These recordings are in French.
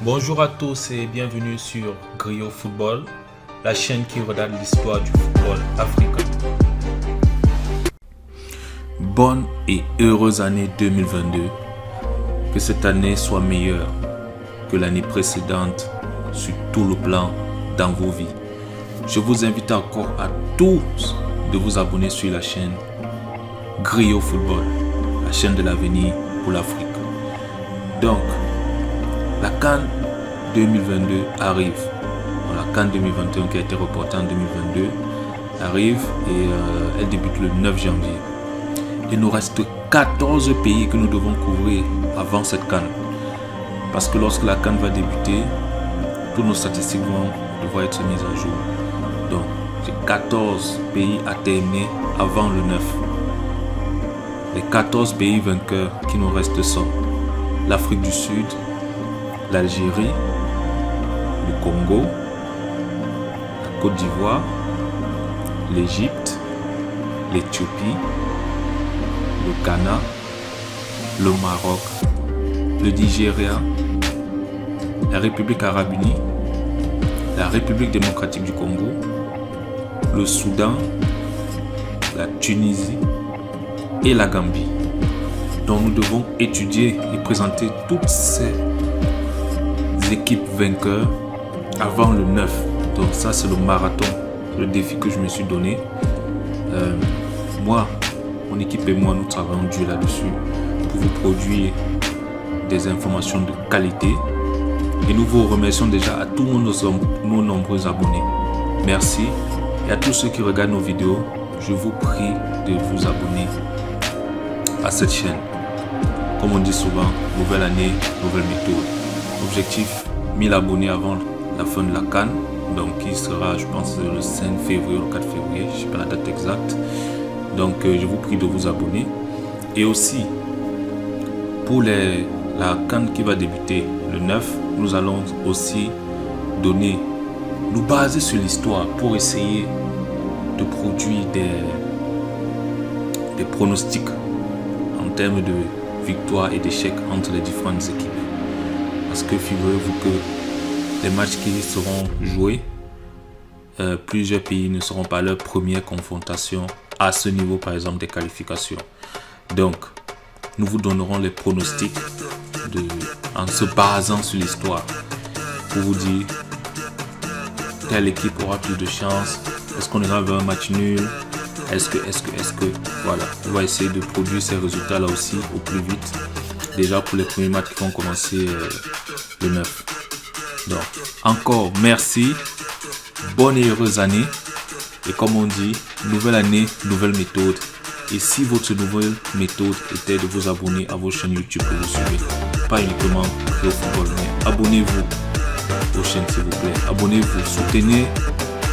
Bonjour à tous et bienvenue sur Griot Football, la chaîne qui regarde l'histoire du football africain. Bonne et heureuse année 2022. Que cette année soit meilleure que l'année précédente sur tout le plan dans vos vies. Je vous invite encore à tous de vous abonner sur la chaîne Griot Football, la chaîne de l'avenir pour l'Afrique. Donc, la CAN 2022 arrive. La CAN 2021 qui a été reportée en 2022 arrive et elle débute le 9 janvier. Il nous reste 14 pays que nous devons couvrir avant cette CAN. Parce que lorsque la CAN va débuter, toutes nos statistiques vont devoir être mises à jour. Donc, j'ai 14 pays à terminer avant le 9. Les 14 pays vainqueurs qui nous restent sont l'Afrique du Sud, l'Algérie, le Congo, la Côte d'Ivoire, l'Égypte, l'Éthiopie, le Ghana, le Maroc, le Nigeria, la République arabe unie, la République démocratique du Congo, le Soudan, la Tunisie et la Gambie. Donc nous devons étudier et présenter toutes ces équipes vainqueurs avant le 9. Donc ça c'est le marathon, le défi que je me suis donné. Moi, mon équipe et moi, nous travaillons dur là-dessus pour vous produire des informations de qualité. Et nous vous remercions déjà à tous nos nombreux abonnés. Merci. Et à tous ceux qui regardent nos vidéos, je vous prie de vous abonner à cette chaîne. Comme on dit souvent, nouvelle année, nouvelle méthode. Objectif, 1000 abonnés avant la fin de la CAN. Donc qui sera, je pense, le 5 février ou le 4 février. Je ne sais pas la date exacte. Donc je vous prie de vous abonner. Et aussi, pour la CAN qui va débuter le 9, nous allons aussi nous baser sur l'histoire pour essayer de produire des pronostics en termes de victoire et d'échec entre les différentes équipes. Parce que figurez-vous que les matchs qui seront joués, plusieurs pays ne seront pas leur première confrontation à ce niveau, par exemple, des qualifications. Donc, nous vous donnerons les pronostics en se basant sur l'histoire pour vous dire quelle équipe aura plus de chance, est-ce qu'on ira vers un match nul, est-ce que, voilà, on va essayer de produire ces résultats là aussi au plus vite, déjà pour les premiers matchs qui vont commencer le 9. Donc, encore merci, bonne et heureuse année, et comme on dit, nouvelle année, nouvelle méthode. Et si votre nouvelle méthode était de vous abonner à vos chaînes YouTube que vous suivez, pas uniquement Griot Football, mais abonnez-vous aux chaînes s'il vous plaît, abonnez-vous, soutenez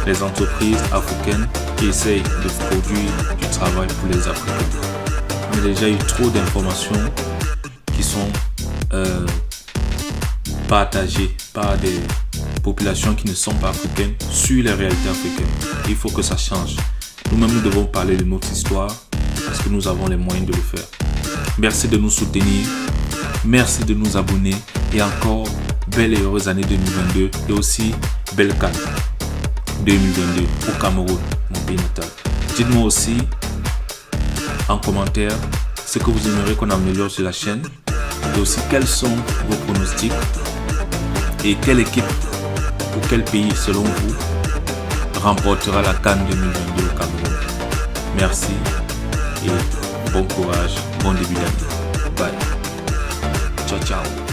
les entreprises africaines qui essayent de produire du travail pour les Africains. On a déjà eu trop d'informations qui sont partagées par des populations qui ne sont pas africaines sur les réalités africaines. Il faut que ça change. Nous-mêmes, nous devons parler de notre histoire parce que nous avons les moyens de le faire. Merci de nous soutenir, merci de nous abonner et encore belle et heureuse année 2022 et aussi belle CAN 2022 au Cameroun, mon pays natal. Dites-moi aussi en commentaire ce que vous aimeriez qu'on améliore sur la chaîne et aussi quels sont vos pronostics et quelle équipe ou quel pays selon vous remportera la CAN 2022 au Cameroun. Merci et bon courage, bon début d'année. Bye. Ciao, ciao.